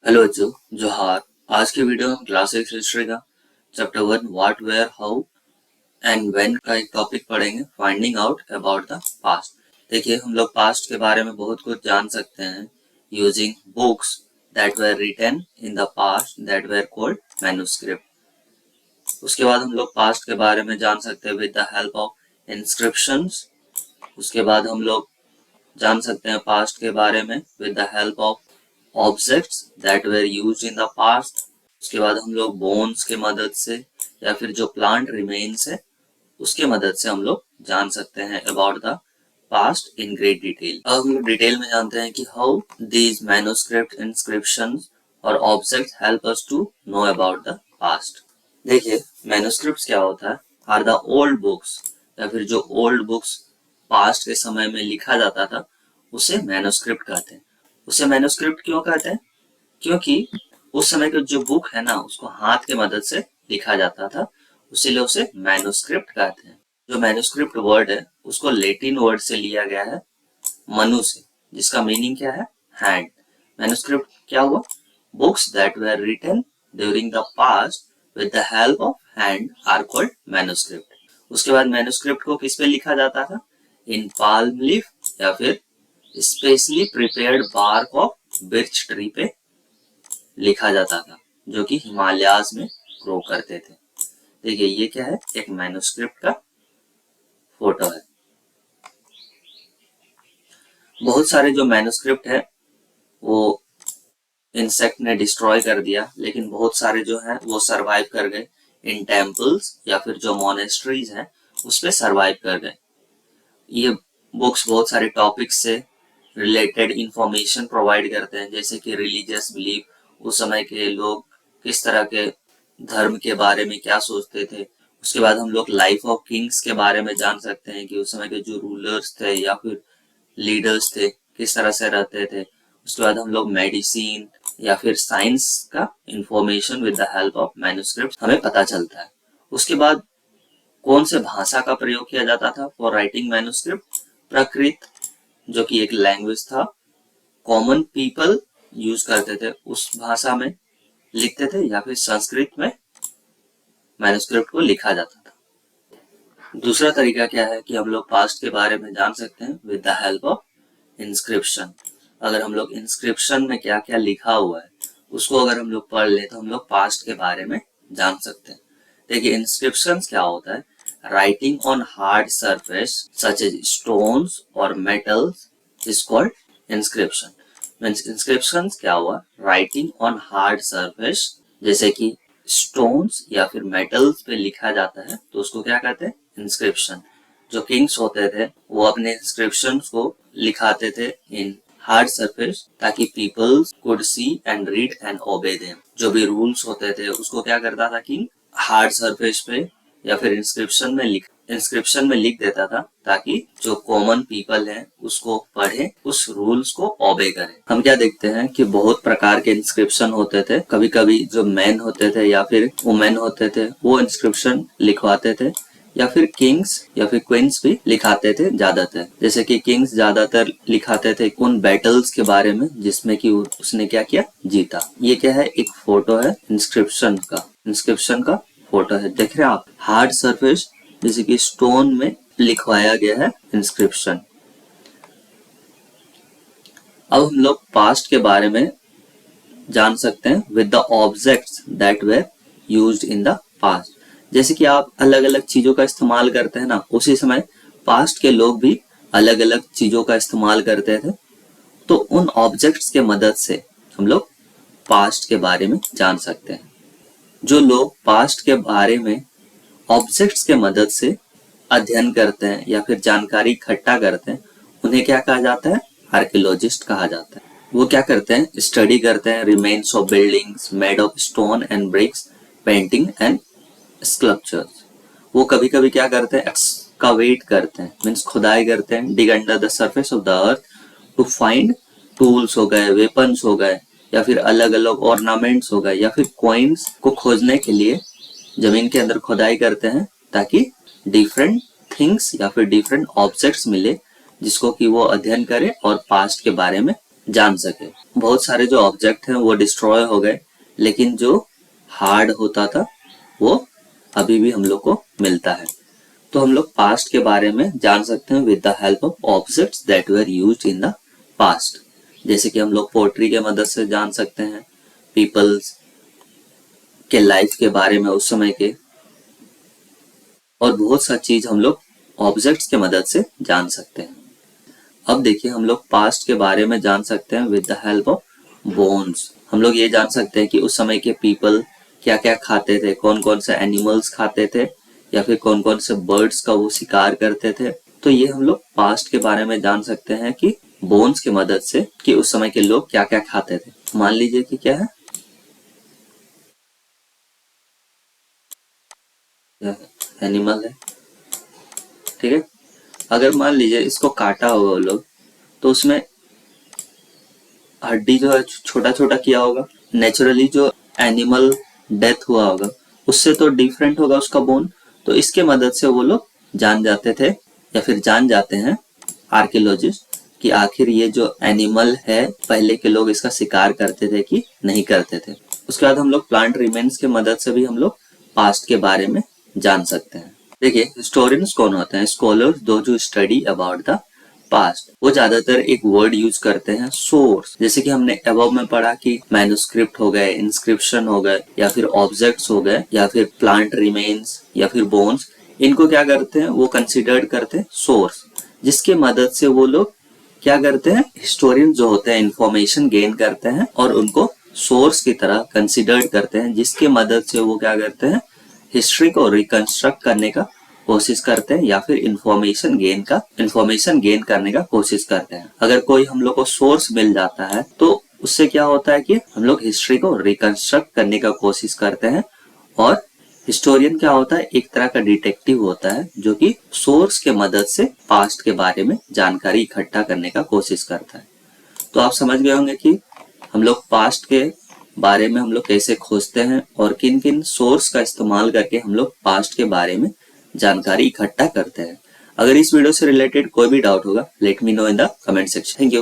Hello बच्चों, जोहार। आज की वीडियो में क्लास 6 हिस्ट्री का chapter 1 what where how and when का एक टॉपिक पढ़ेंगे, finding out about the past. देखिए, हम लोग पास्ट के बारे में बहुत कुछ जान सकते हैं using books that were written in the past that were called manuscript. उसके बाद हम लोग पास्ट के बारे में जान सकते हैं with the help of inscriptions. उसके बाद हम लोग जान सकते हैं पास्ट के बारे में with the help of objects that where used in the past. उसके बाद हम लोग बोन्स के मदद से या फिर जो प्लांट रिमेन्स है उसके मदद से हम लोग जान सकते हैं about the past in great detail. अब हम लोग डिटेल में जानते हैं कि हाउ दीज मैन्युस्क्रिप्ट इंस्क्रिप्शंस और object help us to know about the past. देखिए, मैन्युस्क्रिप्ट क्या होता है? आर द ओल्ड बुक्स, या फिर जो ओल्ड बुक्स पास्ट के समय में लिखा जाता था उसे मैन्युस्क्रिप्ट कहते हैं। उसे मैन्युस्क्रिप्ट क्यों कहते हैं? क्योंकि उस समय की जो बुक है ना उसको हाथ के मदद से लिखा जाता था, इसीलिए उसे मैन्युस्क्रिप्ट कहते हैं। जो मैन्युस्क्रिप्ट वर्ड है उसको लैटिन वर्ड से लिया गया है, मनु से, जिसका मीनिंग क्या है? हैंड। मैन्युस्क्रिप्ट क्या हुआ? Books that were written during the past with the help of hand are called manuscript. उसके बाद मैन्युस्क्रिप्ट को किस पे लिखा जाता था? इन पाल्म लीफ या फिर specially prepared bark of birch tree पे लिखा जाता था, जो कि हिमालयाज में ग्रो करते थे। देखिए, ये क्या है? एक मैन्युस्क्रिप्ट का फोटो है। बहुत सारे जो मैन्युस्क्रिप्ट है वो इंसेक्ट ने डिस्ट्रॉय कर दिया, लेकिन बहुत सारे जो है वो सरवाइव कर गए इन टेम्पल्स या फिर जो मोनेस्ट्रीज हैं उस पे सरवाइव कर गए। ये बुक्स बहुत सारे टॉपिक्स से रिलेटेड इंफॉर्मेशन प्रोवाइड करते हैं, जैसे कि रिलीजियस बिलीफ, उस समय के लोग किस तरह के धर्म के बारे में क्या सोचते थे। उसके बाद हम लोग लाइफ ऑफ किंग्स के बारे में जान सकते हैं कि उस समय के जो रूलर्स थे या फिर लीडर्स थे किस तरह से रहते थे। उसके बाद हम लोग मेडिसिन या फिर साइंस का information with the help of manuscript हमें पता चलता है। उसके बाद कौन से भाषा का प्रयोग किया जाता था फॉर राइटिंग मैन्युस्क्रिप्ट? प्राकृत, जो कि एक लैंग्वेज था, कॉमन पीपल यूज करते थे उस भाषा में लिखते थे, या फिर संस्कृत में मैन्युस्क्रिप्ट को लिखा जाता था। दूसरा तरीका क्या है कि हम लोग पास्ट के बारे में जान सकते हैं with the help of inscription. अगर हम लोग इंस्क्रिप्शन में क्या क्या लिखा हुआ है उसको अगर हम लोग पढ़ ले तो हम लोग पास्ट के बारे में जान सकते हैं। देखिए, इंस्क्रिप्शन क्या होता है? Writing on hard surface such as stones और metals is called inscription. Means inscription क्या हुआ? राइटिंग ऑन हार्ड सरफेस, जैसे कि स्टोन्स या फिर मेटल्स पे लिखा जाता है तो उसको क्या कहते हैं? इंस्क्रिप्शन। जो किंग्स होते थे वो अपने इंस्क्रिप्शन को लिखाते थे इन हार्ड सरफेस ताकि peoples could see and read and obey them. जो भी रूल्स होते थे उसको क्या करता था कि हार्ड सरफेस पे या फिर इंस्क्रिप्शन में लिख देता था ताकि जो कॉमन पीपल हैं उसको पढ़े, उस रूल्स को ओबे करें। हम क्या देखते हैं कि बहुत प्रकार के इंस्क्रिप्शन होते थे। कभी कभी जो मैन होते थे या फिर वुमेन होते थे वो इंस्क्रिप्शन लिखवाते थे, या फिर किंग्स या फिर क्वींस भी लिखाते थे ज्यादातर। जैसे कि किंग्स ज्यादातर लिखाते थे उन बैटल्स के बारे में जिसमें कि उसने क्या किया? जीता। ये क्या है? एक फोटो है इंस्क्रिप्शन का फोटो है। देख रहे हैं आप? हार्ड सरफेस जैसे कि स्टोन में लिखवाया गया है इंस्क्रिप्शन। अब हम लोग पास्ट के बारे में जान सकते हैं with the objects that where used in the past. जैसे कि आप अलग अलग चीजों का इस्तेमाल करते हैं ना, उसी समय पास्ट के लोग भी अलग अलग चीजों का इस्तेमाल करते थे। तो उन ऑब्जेक्ट्स के मदद से हम लोग पास्ट के बारे में जान सकते हैं। जो लोग पास्ट के बारे में ऑब्जेक्ट्स के मदद से अध्ययन करते हैं या फिर जानकारी इकट्ठा करते हैं उन्हें क्या कहा जाता है? आर्कियोलॉजिस्ट कहा जाता है। वो क्या करते हैं? स्टडी करते हैं remains of buildings made of stone and bricks, painting and sculptures. वो कभी कभी क्या करते हैं? एक्सकावेट करते हैं, मीन्स खुदाई करते हैं, dig under the surface of the earth to find tools हो गए, वेपन्स हो गए, या फिर अलग अलग ऑर्नामेंट्स हो गए, या फिर कॉइन्स को खोजने के लिए जमीन के अंदर खुदाई करते हैं ताकि डिफरेंट थिंग्स या फिर डिफरेंट ऑब्जेक्ट्स मिले जिसको कि वो अध्ययन करे और पास्ट के बारे में जान सके। बहुत सारे जो ऑब्जेक्ट हैं वो डिस्ट्रॉय हो गए, लेकिन जो हार्ड होता था वो अभी भी हम लोग को मिलता है। तो हम लोग पास्ट के बारे में जान सकते हैं with the help of objects that were used in the past. जैसे कि हम लोग पोट्री के मदद से जान सकते हैं पीपल्स के लाइफ के बारे में उस समय के, और बहुत सा चीज हम लोग ऑब्जेक्ट्स के मदद से जान सकते हैं। अब देखिए हम लोग पास्ट के बारे में जान सकते हैं with the help of bones. हम लोग ये जान सकते हैं कि उस समय के पीपल क्या क्या खाते थे, कौन कौन से एनिमल्स खाते थे, या फिर कौन कौन से बर्ड्स का वो शिकार करते थे। तो ये हम लोग पास्ट के बारे में जान सकते हैं कि बोन्स की मदद से, कि उस समय के लोग क्या क्या खाते थे। मान लीजिए कि क्या है, एनिमल है, ठीक है। अगर मान लीजिए इसको काटा होगा वो लोग, तो उसमें हड्डी जो है छोटा छोटा किया होगा। नेचुरली जो एनिमल डेथ हुआ होगा उससे तो डिफरेंट होगा उसका बोन। तो इसके मदद से वो लोग जान जाते थे, या फिर जान जाते हैं आर्कियोलॉजिस्ट, कि आखिर ये जो एनिमल है पहले के लोग इसका शिकार करते थे कि नहीं करते थे। उसके बाद हम लोग प्लांट रिमेन्स के मदद से भी हम लोग पास्ट के बारे में जान सकते हैं। देखिए हिस्टोरियंस कौन होते हैं, स्कॉलर्स दो जो स्टडी अबाउट द पास्ट। वो ज्यादातर एक वर्ड यूज करते हैं सोर्स। जैसे कि हमने अबव में पढ़ा कि मैन्युस्क्रिप्ट हो गए, इंस्क्रिप्शन हो गए, या फिर ऑब्जेक्ट्स हो गए, या फिर प्लांट रिमेन्स, या फिर बोन्स, इनको क्या करते हैं, वो कंसिडर्ड करते हैं सोर्स, जिसके मदद से वो लोग क्या करते हैं, हिस्टोरियन जो होते हैं इंफॉर्मेशन गेन करते हैं और उनको सोर्स की तरह कंसिडर्ड करते हैं, जिसके मदद से वो क्या करते हैं, हिस्ट्री को रिकंस्ट्रक्ट करने का कोशिश करते हैं, या फिर इंफॉर्मेशन गेन करने का कोशिश करते हैं। अगर कोई हम लोग को सोर्स मिल जाता है तो उससे क्या होता है कि हम लोग हिस्ट्री को रिकंस्ट्रक्ट करने का कोशिश करते हैं। और हिस्टोरियन क्या होता है, एक तरह का डिटेक्टिव होता है जो कि सोर्स के मदद से पास्ट के बारे में जानकारी इकट्ठा करने का कोशिश करता है। तो आप समझ गए होंगे कि हम लोग पास्ट के बारे में हम लोग कैसे खोजते हैं और किन किन सोर्स का इस्तेमाल करके हम लोग पास्ट के बारे में जानकारी इकट्ठा करते हैं। अगर इस वीडियो से रिलेटेड कोई भी डाउट होगा, let me know in the comment section. Thank you.